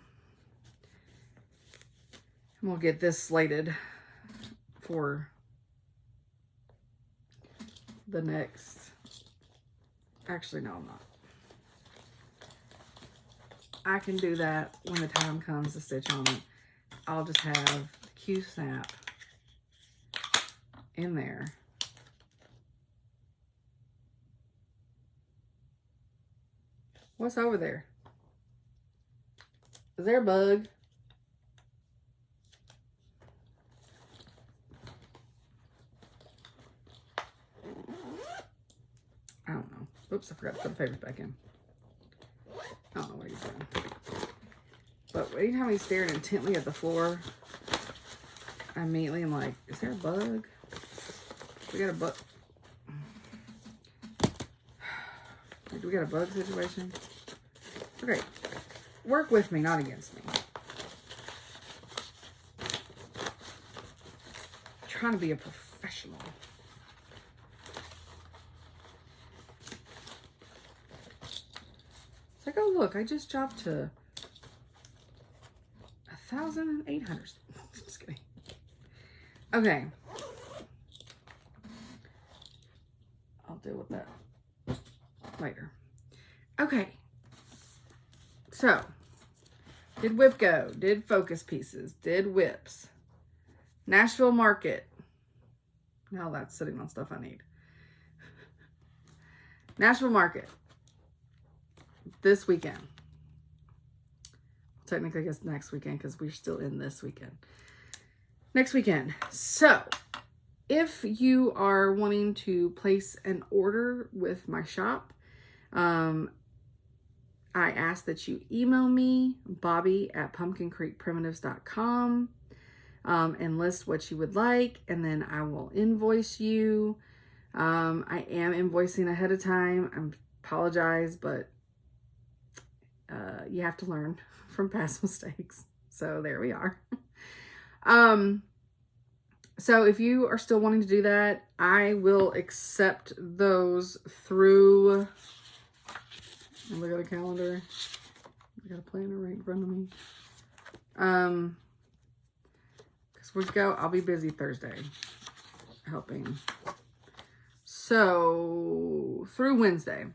we'll get this slated for the next. Actually, no, I'm not. I can do that when the time comes to stitch on it. I'll just have the Q-snap in there. What's over there? Is there a bug? I don't know. Oops, I forgot to put the papers back in. I don't know what he's doing. But anytime he's staring intently at the floor, I immediately am like, is there a bug? We got a bug. Do we got a bug situation? Okay. Work with me, not against me. I'm trying to be a professional. It's like, oh look, I just dropped to 1,800. Just kidding. Okay. I'll deal with that later. Okay. So, did WIPGO, did focus pieces, did whips. Nashville Market. Now that's sitting on stuff I need. Nashville Market. This weekend. technically I guess next weekend because we're still in this weekend. Next weekend. So if you are wanting to place an order with my shop, I ask that you email me, bobby@pumpkincreekprimitives.com, and list what you would like, and then I will invoice you. I am invoicing ahead of time. I apologize, but you have to learn from past mistakes. So there we are. So if you are still wanting to do that, I will accept those through, look at the calendar. I got a planner right in front of me. Because I'll be busy Thursday helping. So through Wednesday.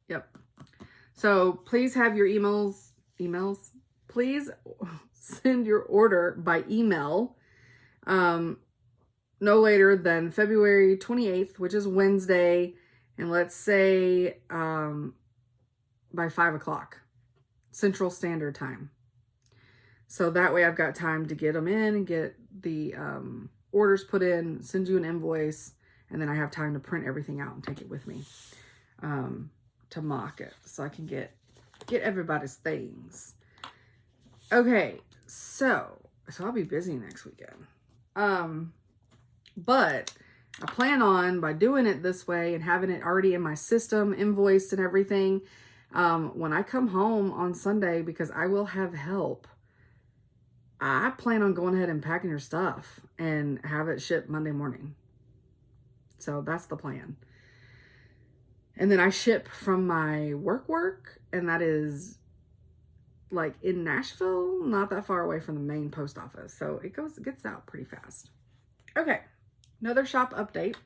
Yep. So please have your emails. Please send your order by email no later than February 28th, which is Wednesday, and let's say by 5 o'clock Central Standard Time. So that way I've got time to get them in and get the orders put in, send you an invoice, and then I have time to print everything out and take it with me to mock it so I can get everybody's things. Okay, so I'll be busy next weekend. But I plan on, by doing it this way and having it already in my system, invoiced and everything, when I come home on Sunday, because I will have help, I plan on going ahead and packing your stuff and have it shipped Monday morning. So that's the plan. And then I ship from my work, and that is like in Nashville, not that far away from the main post office. So it gets out pretty fast. Okay, another shop update.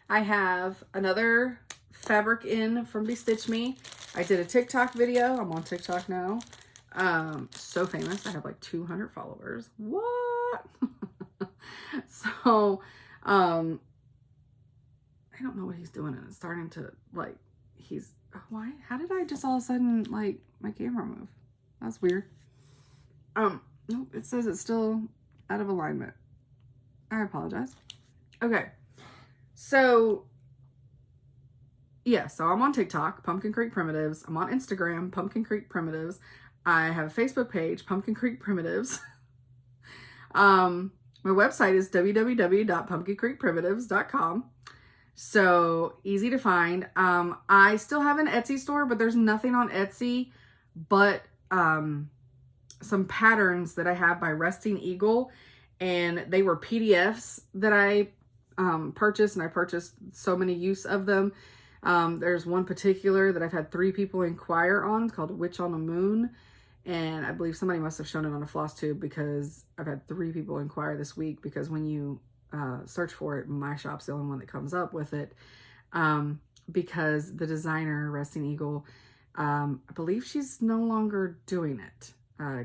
I have another fabric in from Bestitch Me. I did a TikTok video. I'm on TikTok now. So famous. I have like 200 followers. What? So, I don't know what he's doing. And it's starting to like, why? How did I just all of a sudden, like, my camera move? That's weird. Nope, it says it's still out of alignment. I apologize. Okay. So, yeah, so I'm on TikTok, Pumpkin Creek Primitives. I'm on Instagram, Pumpkin Creek Primitives. I have a Facebook page, Pumpkin Creek Primitives. My website is www.pumpkincreekprimitives.com. So easy to find. I still have an Etsy store, but there's nothing on Etsy but some patterns that I have by Resting Eagle, and they were PDFs that I purchased, and I purchased so many use of them. There's one particular that I've had 3 people inquire on. It's called Witch on the Moon, and I believe somebody must have shown it on a Flosstube, because I've had 3 people inquire this week, because when you search for it, my shop's the only one that comes up with it, because the designer, Resting Eagle, I believe she's no longer doing it.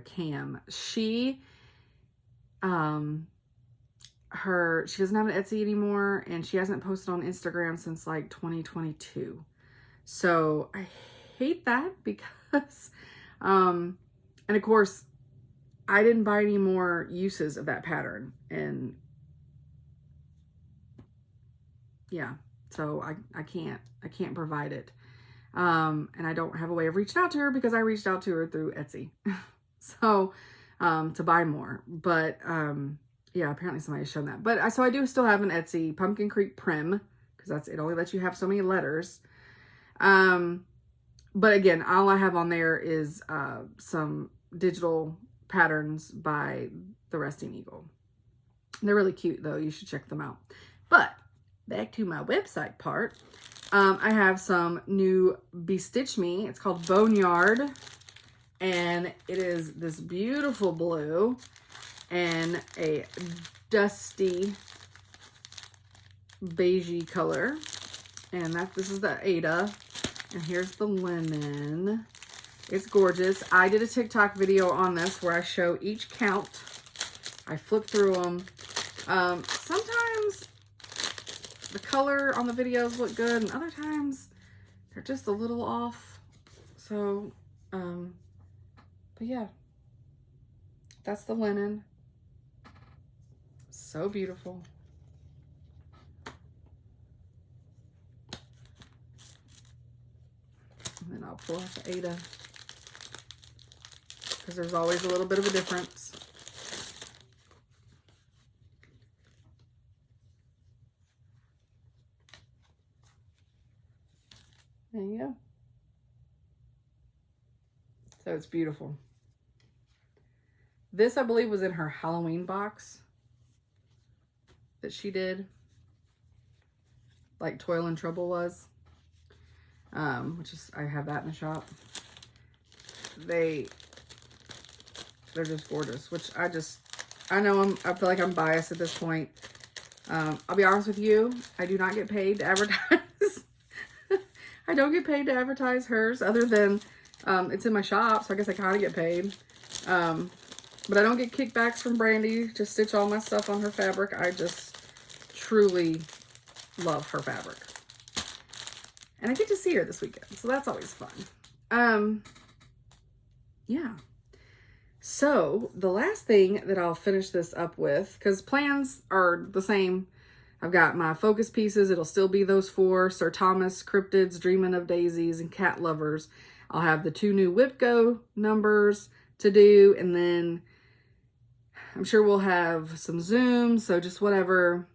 Cam, she doesn't have an Etsy anymore, and she hasn't posted on Instagram since like 2022. So I hate that, because and of course I didn't buy any more uses of that pattern, and yeah, so I can't provide it. And I don't have a way of reaching out to her, because I reached out to her through Etsy. So, to buy more, but, yeah, apparently somebody's shown that, but so I do still have an Etsy, Pumpkin Creek Prim, because it only lets you have so many letters. But again, all I have on there is, some digital patterns by the Resting Eagle. They're really cute though. You should check them out. But back to my website part. I have some new Bestitch Me. It's called Boneyard, and it is this beautiful blue and a dusty beigey color. And this is the Ada, and here's the linen. It's gorgeous. I did a TikTok video on this where I show each count. I flip through them. Sometimes the color on the videos look good, and other times They're just a little off. So, but yeah, that's the linen. So beautiful. And then I'll pull out the Ada, because there's always a little bit of a difference. There you go. So it's beautiful. This, I believe, was in her Halloween box that she did, like Toil and Trouble was, which is, I have that in the shop. They're just gorgeous, which I know I feel like I'm biased at this point. I'll be honest with you, I do not get paid to advertise. I don't get paid to advertise hers, other than it's in my shop, so I guess I kind of get paid. But I don't get kickbacks from Brandy to stitch all my stuff on her fabric. I just truly love her fabric. And I get to see her this weekend, so that's always fun. Yeah. So the last thing that I'll finish this up with, because plans are the same. I've got my focus pieces. It'll still be those 4: Sir Thomas, Cryptids, Dreamin' of Daisies, and Cat Lovers. I'll have the 2 new WIPGO numbers to do, and then I'm sure we'll have some zooms. So just whatever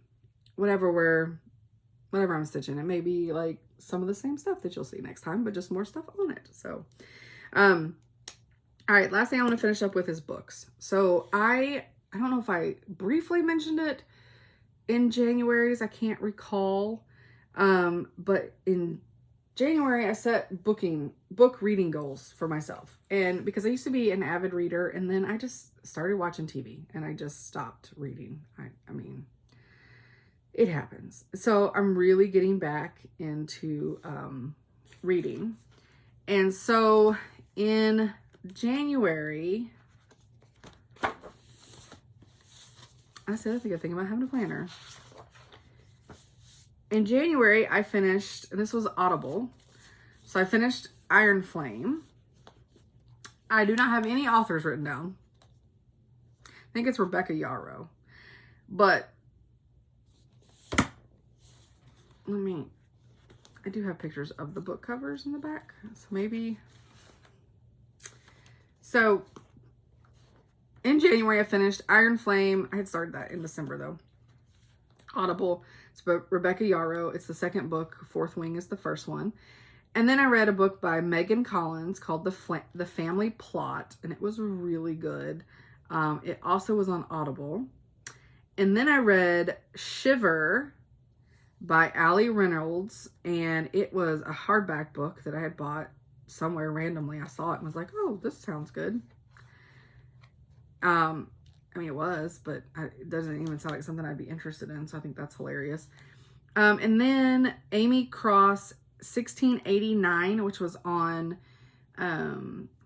I'm stitching. It may be like some of the same stuff that you'll see next time, but just more stuff on it. So, all right, last thing I want to finish up with is books. So I don't know if I briefly mentioned it in January's, I can't recall. But in January, I set book reading goals for myself. And because I used to be an avid reader, and then I just started watching TV and I just stopped reading. I mean, it happens. So I'm really getting back into reading. And so in January, I said, that's a good thing about having a planner. In January, I finished, and this was Audible, so I finished Iron Flame. I do not have any authors written down. I think it's Rebecca Yarrow. But, I do have pictures of the book covers in the back, so maybe. So, in January, I finished Iron Flame. I had started that in December, though. Audible. It's by Rebecca Yarrow. It's the second book. Fourth Wing is the first one. And then I read a book by Megan Collins called The Family Plot, and it was really good. It also was on Audible. And then I read Shiver by Allie Reynolds, and it was a hardback book that I had bought somewhere randomly. I saw it and was like, oh, this sounds good. I mean, it was, but it doesn't even sound like something I'd be interested in, so I think that's hilarious. And then Amy Cross 1689, which was on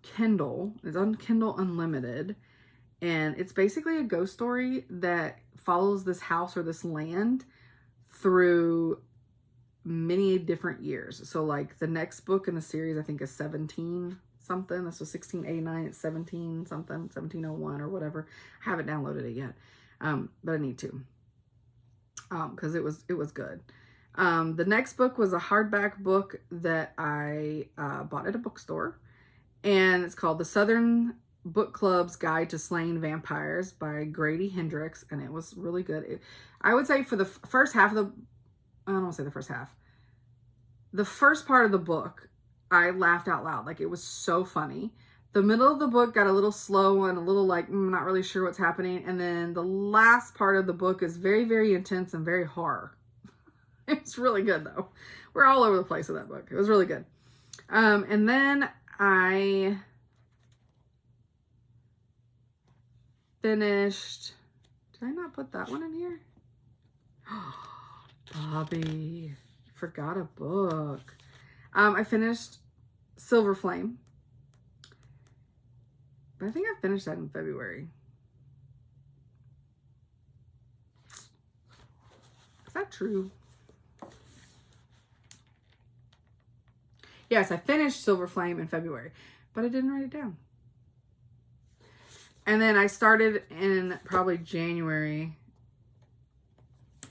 Kindle. It's on Kindle Unlimited. And it's basically a ghost story that follows this house or this land through many different years. So, like, the next book in the series, I think, is 17 something. This was 1689. It's 17 something, 1701 or whatever. I haven't downloaded it yet, but I need to, because it was good. The next book was a hardback book that I bought at a bookstore, and it's called The Southern Book Club's Guide to Slaying Vampires by Grady Hendrix, and it was really good. I would say for the first half of I don't want to say the first half. The first part of the book, I laughed out loud. Like, it was so funny. The middle of the book got a little slow and a little like, not really sure what's happening. And then the last part of the book is very, very intense and very horror. It's really good, though. We're all over the place with that book. It was really good. And then I finished, did I not put that one in here? Bobby, forgot a book. I finished Silver Flame. But I think I finished that in February. Is that true? Yes, I finished Silver Flame in February, but I didn't write it down. And then I started in probably January,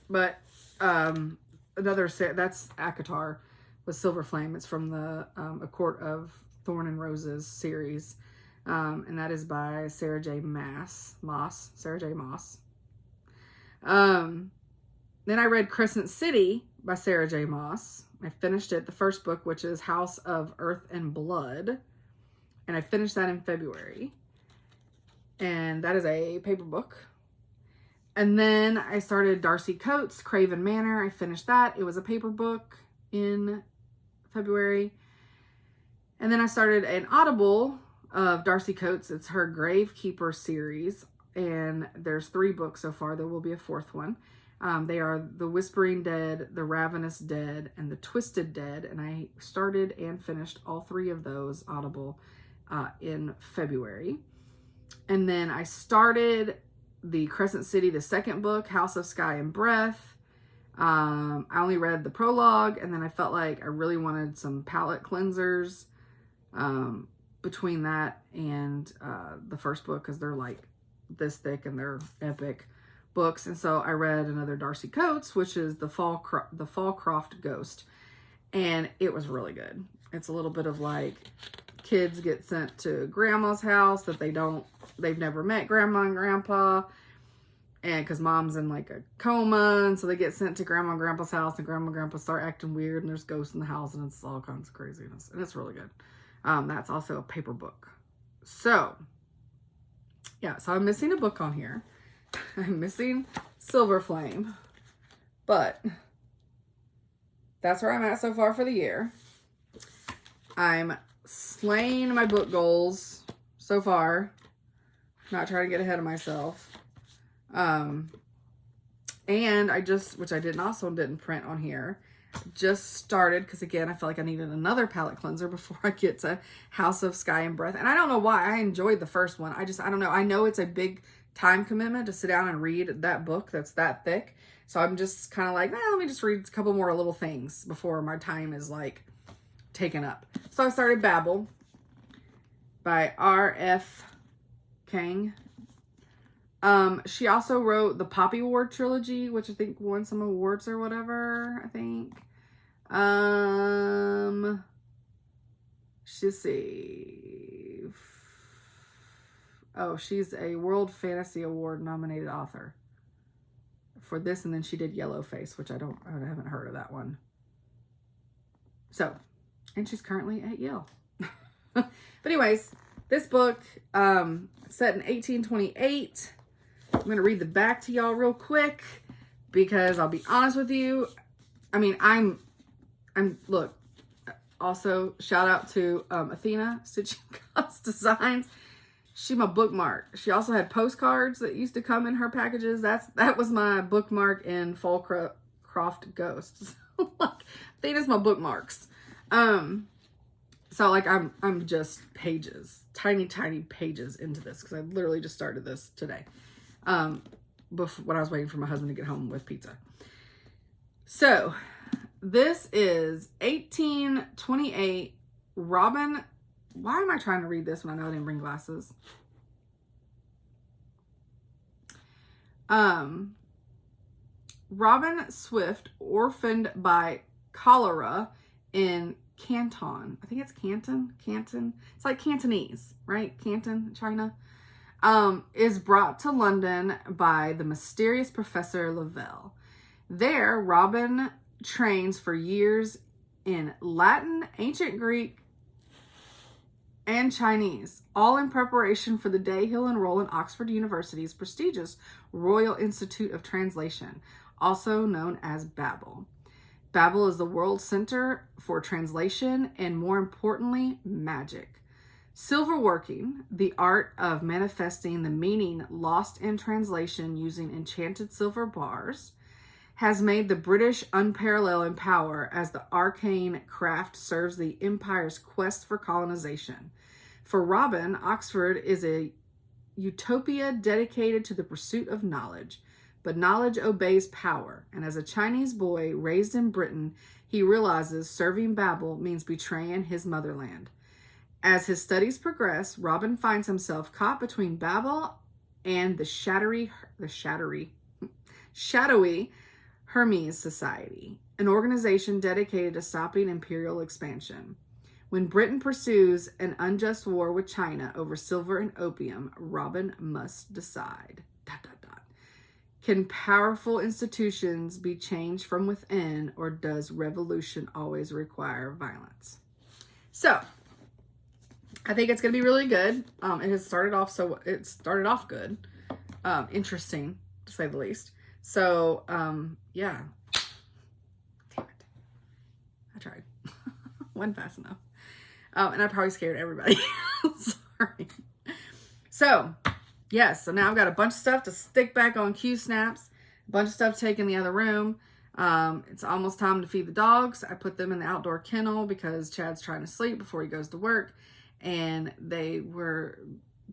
but another that's ACOTAR with Silver Flame. It's from the A Court of Thorn and Roses series, and that is by Sarah J. Maas. Then I read Crescent City by Sarah J. Maas. I finished it, the first book, which is House of Earth and Blood, and I finished that in February. And that is a paper book. And then I started Darcy Coates' Craven Manor. I finished that. It was a paper book in February. And then I started an Audible of Darcy Coates. It's her Gravekeeper series. And there's 3 books so far. There will be a 4th one. They are The Whispering Dead, The Ravenous Dead, and The Twisted Dead. And I started and finished all 3 of those Audible in February. And then I started the Crescent City, the 2nd book, House of Sky and Breath. I only read the prologue, and then I felt like I really wanted some palette cleansers between that and the first book, because they're like this thick and they're epic books. And so I read another Darcy Coates, which is the Fallcroft Ghost, and it was really good. It's a little bit of like kids get sent to grandma's house that they've never met grandma and grandpa, and because mom's in like a coma, and so they get sent to grandma and grandpa's house, and grandma and grandpa start acting weird, and there's ghosts in the house, and it's all kinds of craziness, and it's really good. That's also a paper book. So yeah, so I'm missing a book on here. I'm missing Silver Flame, but that's where I'm at so far for the year. I'm slaying my book goals so far. Not trying to get ahead of myself. And I just, which I didn't print on here, just started, because again, I felt like I needed another palette cleanser before I get to House of Sky and Breath. And I don't know why. I enjoyed the first one. I don't know. I know it's a big time commitment to sit down and read that book that's that thick. So I'm just kind of like, let me just read a couple more little things before my time is like taken up. So I started Babel by R.F. Kang. She also wrote the Poppy Ward trilogy, which I think won some awards or whatever, I think. Let's see. Oh, she's a World Fantasy Award nominated author for this, and then she did Yellowface, which I haven't heard of that one. So, and she's currently at Yale. But anyways, this book, set in 1828. I'm going to read the back to y'all real quick, because I'll be honest with you. I mean, look, also shout out to Athena Stitching Cuts Designs. She my bookmark. She also had postcards that used to come in her packages. That was my bookmark in Fallcroft Ghosts. Like, Athena's my bookmarks. So like I'm just pages, tiny pages into this, because I literally just started this today. Before, when I was waiting for my husband to get home with pizza. So this is 1828 Robin. Why am I trying to read this when I know I didn't bring glasses? Robin Swift, orphaned by cholera in Canton. I think it's Canton. It's like Cantonese, right? Canton, China. Is brought to London by the mysterious Professor Lavelle. There, Robin trains for years in Latin, ancient Greek, and Chinese, all in preparation for the day he'll enroll in Oxford University's prestigious Royal Institute of Translation, also known as Babel. Babel is the world center for translation and, more importantly, magic. Silverworking, the art of manifesting the meaning lost in translation using enchanted silver bars, has made the British unparalleled in power as the arcane craft serves the empire's quest for colonization. For Robin, Oxford is a utopia dedicated to the pursuit of knowledge. but knowledge obeys power, and as a Chinese boy raised in Britain, he realizes serving Babel means betraying his motherland. As his studies progress, Robin finds himself caught between Babel and the shadowy Hermes Society, an organization dedicated to stopping imperial expansion. When Britain pursues an unjust war with China over silver and opium, Robin must decide. ... Can powerful institutions be changed from within, or does revolution always require violence? So, I think it's going to be really good. It has started off good. Interesting, to say the least. So, yeah. Damn it. I tried. Wasn't fast enough. And I probably scared everybody. Sorry. So, yes. So now I've got a bunch of stuff to stick back on Q snaps. A bunch of stuff to take in the other room. It's almost time to feed the dogs. I put them in the outdoor kennel because Chad's trying to sleep before he goes to work. And they were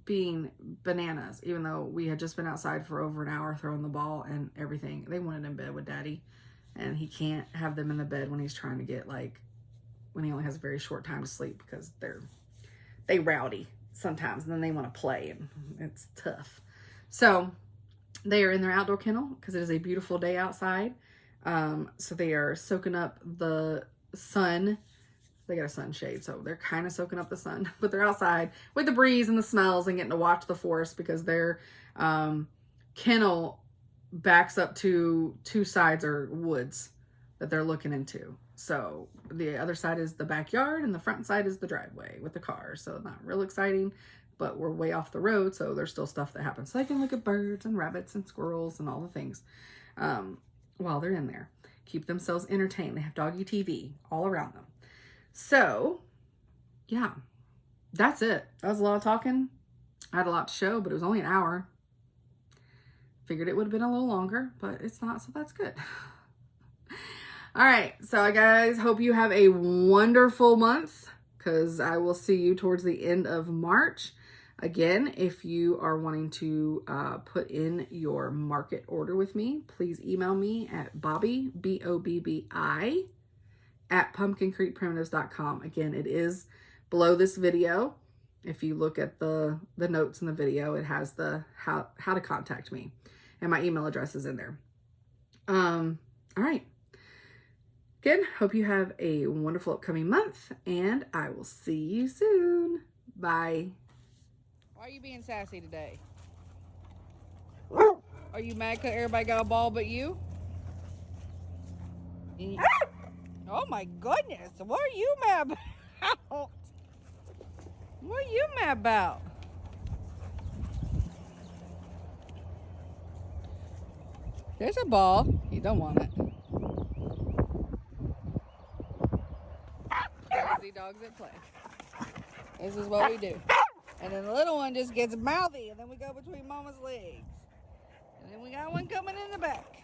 being bananas, even though we had just been outside for over an hour throwing the ball and everything. They wanted in bed with Daddy, and he can't have them in the bed when he's trying to get, like, when he only has a very short time to sleep, because they rowdy sometimes, and then they want to play, and it's tough. So they are in their outdoor kennel because it is a beautiful day outside. So they are soaking up the sun. They got a sunshade, so they're kind of soaking up the sun, but they're outside with the breeze and the smells and getting to watch the forest, because their kennel backs up to two sides or woods that they're looking into. So the other side is the backyard and the front side is the driveway with the cars. So not real exciting, but we're way off the road, so there's still stuff that happens. So they can look at birds and rabbits and squirrels and all the things while they're in there. Keep themselves entertained. They have doggy TV all around them. So, yeah, that's it. That was a lot of talking. I had a lot to show, but it was only an hour. Figured it would have been a little longer, but it's not, so that's good. All right, so guys, hope you have a wonderful month, because I will see you towards the end of March. Again, if you are wanting to put in your market order with me, please email me at Bobby, BOBBI, at pumpkincreekprimitives.com. Again, it is below this video. If you look at the notes in the video, it has the how to contact me, and my email address is in there. All right. Again, hope you have a wonderful upcoming month, and I will see you soon. Bye. Why are you being sassy today? Are you mad because everybody got a ball but you? Oh my goodness, what are you mad about? What are you mad about? There's a ball. You don't want it. Crazy dogs at play. This is what we do. And then the little one just gets mouthy, and then we go between Mama's legs. And then we got one coming in the back.